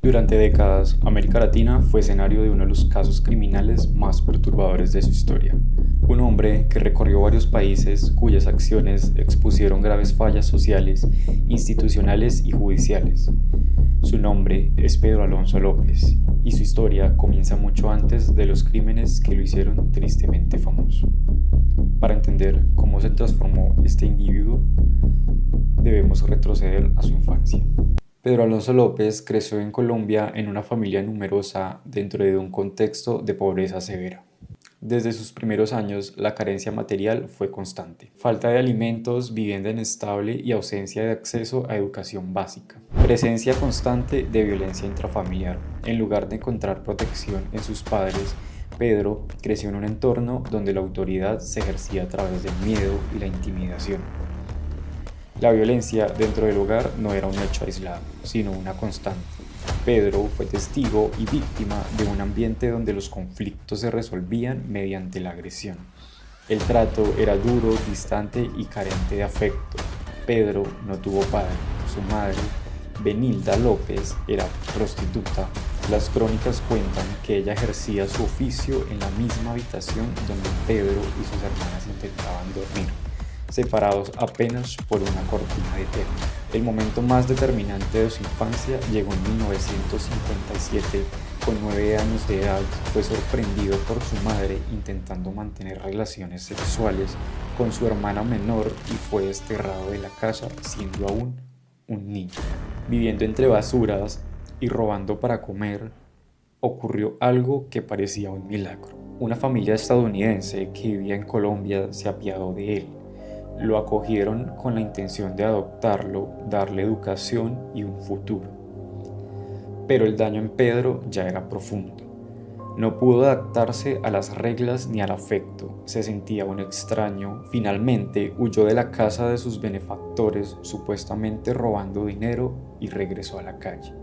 Durante décadas, América Latina fue escenario de uno de los casos criminales más perturbadores de su historia. Un hombre que recorrió varios países cuyas acciones expusieron graves fallas sociales, institucionales y judiciales. Su nombre es Pedro Alonso López y su historia comienza mucho antes de los crímenes que lo hicieron tristemente famoso. Para entender cómo se transformó este individuo, debemos retroceder a su infancia. Pedro Alonso López creció en Colombia en una familia numerosa dentro de un contexto de pobreza severa. Desde sus primeros años, la carencia material fue constante. Falta de alimentos, vivienda inestable y ausencia de acceso a educación básica. Presencia constante de violencia intrafamiliar. En lugar de encontrar protección en sus padres, Pedro creció en un entorno donde la autoridad se ejercía a través del miedo y la intimidación. La violencia dentro del hogar no era un hecho aislado, sino una constante. Pedro fue testigo y víctima de un ambiente donde los conflictos se resolvían mediante la agresión. El trato era duro, distante y carente de afecto. Pedro no tuvo padre. Su madre, Benilda López, era prostituta. Las crónicas cuentan que ella ejercía su oficio en la misma habitación donde Pedro y sus hermanas intentaban dormir, separados apenas por una cortina de tela. El momento más determinante de su infancia llegó en 1957. Con 9 años de edad, fue sorprendido por su madre intentando mantener relaciones sexuales con su hermana menor y fue desterrado de la casa siendo aún un niño. Viviendo entre basuras y robando para comer, ocurrió algo que parecía un milagro. Una familia estadounidense que vivía en Colombia se apiadó de él. Lo acogieron con la intención de adoptarlo, darle educación y un futuro. Pero el daño en Pedro ya era profundo. No pudo adaptarse a las reglas ni al afecto, se sentía un extraño. Finalmente huyó de la casa de sus benefactores, supuestamente robando dinero, y regresó a la calle.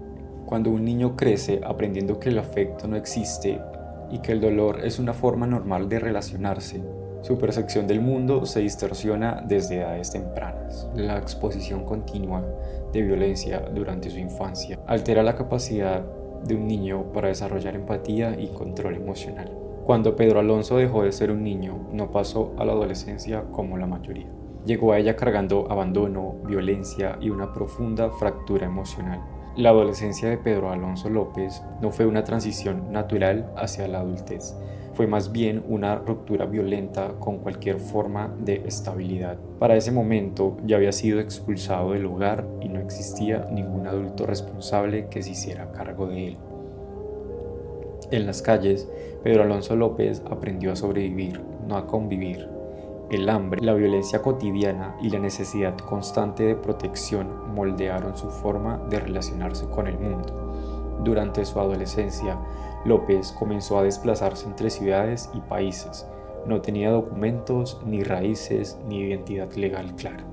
Cuando un niño crece aprendiendo que el afecto no existe y que el dolor es una forma normal de relacionarse, su percepción del mundo se distorsiona desde edades tempranas. La exposición continua de violencia durante su infancia altera la capacidad de un niño para desarrollar empatía y control emocional. Cuando Pedro Alonso dejó de ser un niño, no pasó a la adolescencia como la mayoría. Llegó a ella cargando abandono, violencia y una profunda fractura emocional. La adolescencia de Pedro Alonso López no fue una transición natural hacia la adultez, fue más bien una ruptura violenta con cualquier forma de estabilidad. Para ese momento ya había sido expulsado del hogar y no existía ningún adulto responsable que se hiciera cargo de él. En las calles, Pedro Alonso López aprendió a sobrevivir, no a convivir. El hambre, la violencia cotidiana y la necesidad constante de protección moldearon su forma de relacionarse con el mundo. Durante su adolescencia, López comenzó a desplazarse entre ciudades y países. No tenía documentos, ni raíces, ni identidad legal clara.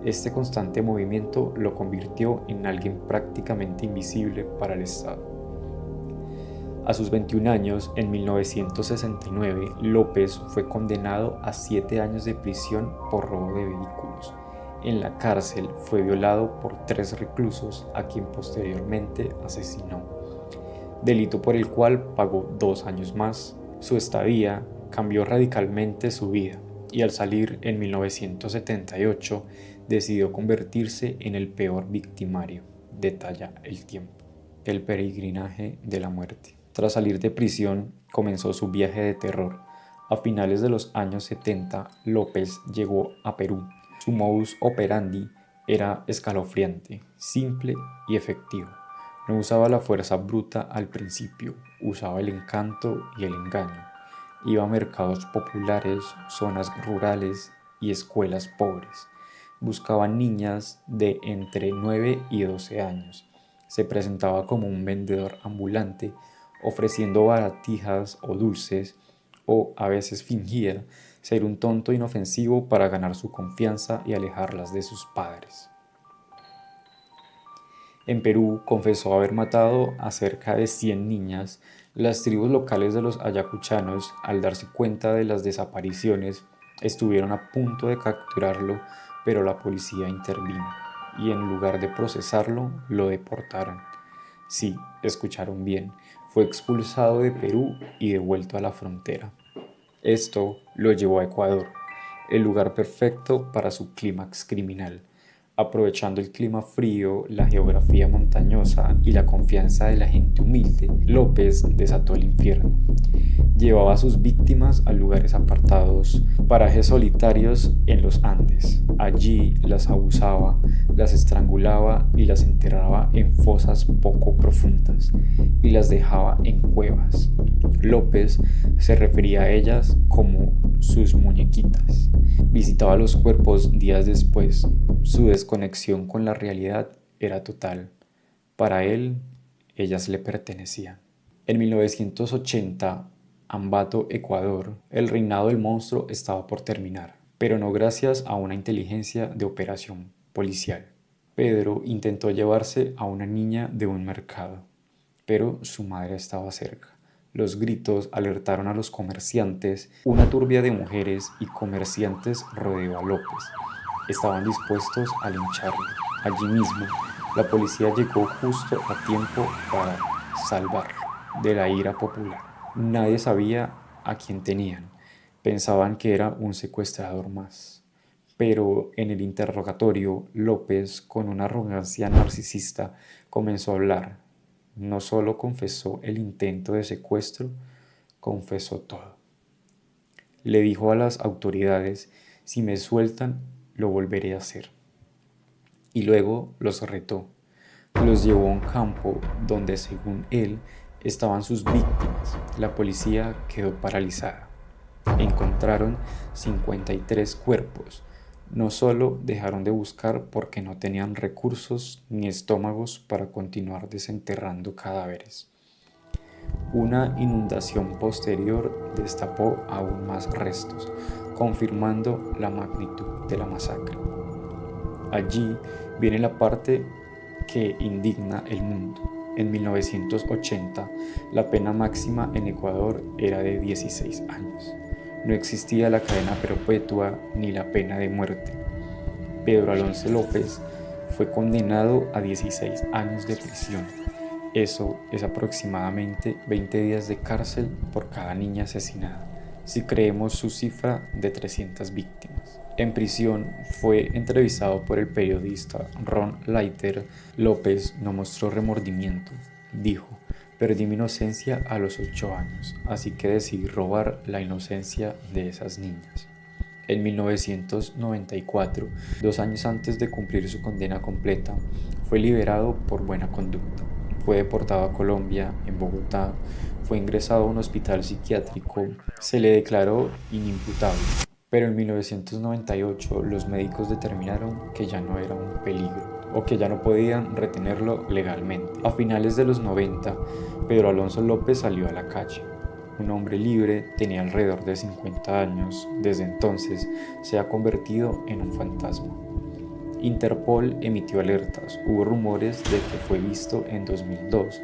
Este constante movimiento lo convirtió en alguien prácticamente invisible para el Estado. A sus 21 años, en 1969, López fue condenado a 7 años de prisión por robo de vehículos. En la cárcel fue violado por 3 reclusos a quien posteriormente asesinó, delito por el cual pagó 2 años más. Su estadía cambió radicalmente su vida y al salir en 1978 decidió convertirse en el peor victimario, detalla El Tiempo. El peregrinaje de la muerte. Tras salir de prisión, comenzó su viaje de terror. A finales de los años 70, López llegó a Perú. Su modus operandi era escalofriante, simple y efectivo. No usaba la fuerza bruta al principio, usaba el encanto y el engaño. Iba a mercados populares, zonas rurales y escuelas pobres. Buscaba niñas de entre 9 y 12 años. Se presentaba como un vendedor ambulante, ofreciendo baratijas o dulces, o a veces fingía ser un tonto inofensivo para ganar su confianza y alejarlas de sus padres. En Perú confesó haber matado a cerca de 100 niñas. Las tribus locales de los ayacuchanos, al darse cuenta de las desapariciones, estuvieron a punto de capturarlo, pero la policía intervino y en lugar de procesarlo, lo deportaron. Sí, escucharon bien, fue expulsado de Perú y devuelto a la frontera. Esto lo llevó a Ecuador, el lugar perfecto para su clímax criminal. Aprovechando el clima frío, la geografía montañosa y la confianza de la gente humilde, López desató el infierno. Llevaba a sus víctimas a lugares apartados, parajes solitarios en los Andes. Allí las abusaba, las estrangulaba y las enterraba en fosas poco profundas y las dejaba en cuevas. López se refería a ellas como sus muñequitas. Visitaba los cuerpos días después. Su desconexión con la realidad era total. Para él, ellas le pertenecían. En 1980, Ambato, Ecuador, el reinado del monstruo estaba por terminar, pero no gracias a una inteligencia de operación policial. Pedro intentó llevarse a una niña de un mercado, pero su madre estaba cerca. Los gritos alertaron a los comerciantes. Una turbia de mujeres y comerciantes rodeó a López. Estaban dispuestos a lincharlo. Allí mismo, la policía llegó justo a tiempo para salvarlo de la ira popular. Nadie sabía a quién tenían. Pensaban que era un secuestrador más. Pero en el interrogatorio, López, con una arrogancia narcisista, comenzó a hablar. No solo confesó el intento de secuestro, confesó todo. Le dijo a las autoridades: si me sueltan, lo volveré a hacer. Y luego los retó. Los llevó a un campo donde, según él, estaban sus víctimas. La policía quedó paralizada. Encontraron 53 cuerpos. No solo dejaron de buscar porque no tenían recursos ni estómagos para continuar desenterrando cadáveres. Una inundación posterior destapó aún más restos, confirmando la magnitud de la masacre. Allí viene la parte que indigna el mundo. En 1980, la pena máxima en Ecuador era de 16 años. No existía la cadena perpetua ni la pena de muerte. Pedro Alonso López fue condenado a 16 años de prisión. Eso es aproximadamente 20 días de cárcel por cada niña asesinada, si creemos su cifra de 300 víctimas. En prisión fue entrevistado por el periodista Ron Leiter. López no mostró remordimiento. Dijo: perdí mi inocencia a los 8 años, así que decidí robar la inocencia de esas niñas. En 1994, 2 años antes de cumplir su condena completa, fue liberado por buena conducta. Fue deportado a Colombia. En Bogotá fue ingresado a un hospital psiquiátrico. Se le declaró inimputable, pero en 1998 los médicos determinaron que ya no era un peligro o que ya no podían retenerlo legalmente. A finales de los 90, Pedro Alonso López salió a la calle. Un hombre libre, tenía alrededor de 50 años. Desde entonces se ha convertido en un fantasma. Interpol emitió alertas. Hubo rumores de que fue visto en 2002,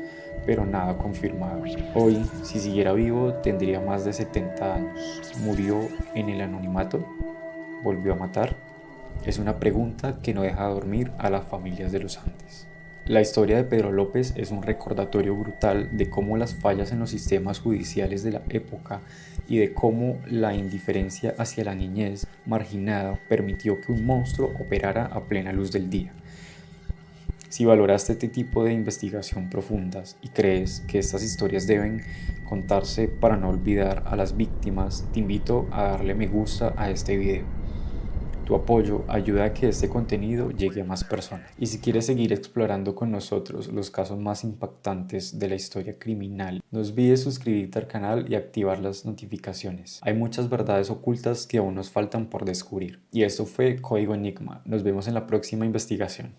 pero nada confirmado. Hoy, si siguiera vivo, tendría más de 70 años. ¿Murió en el anonimato? ¿Volvió a matar? Es una pregunta que no deja dormir a las familias de los Andes. La historia de Pedro López es un recordatorio brutal de cómo las fallas en los sistemas judiciales de la época y de cómo la indiferencia hacia la niñez marginada permitió que un monstruo operara a plena luz del día. Si valoraste este tipo de investigación profundas y crees que estas historias deben contarse para no olvidar a las víctimas, te invito a darle me gusta a este video. Tu apoyo ayuda a que este contenido llegue a más personas. Y si quieres seguir explorando con nosotros los casos más impactantes de la historia criminal, no olvides suscribirte al canal y activar las notificaciones. Hay muchas verdades ocultas que aún nos faltan por descubrir. Y esto fue Código Enigma. Nos vemos en la próxima investigación.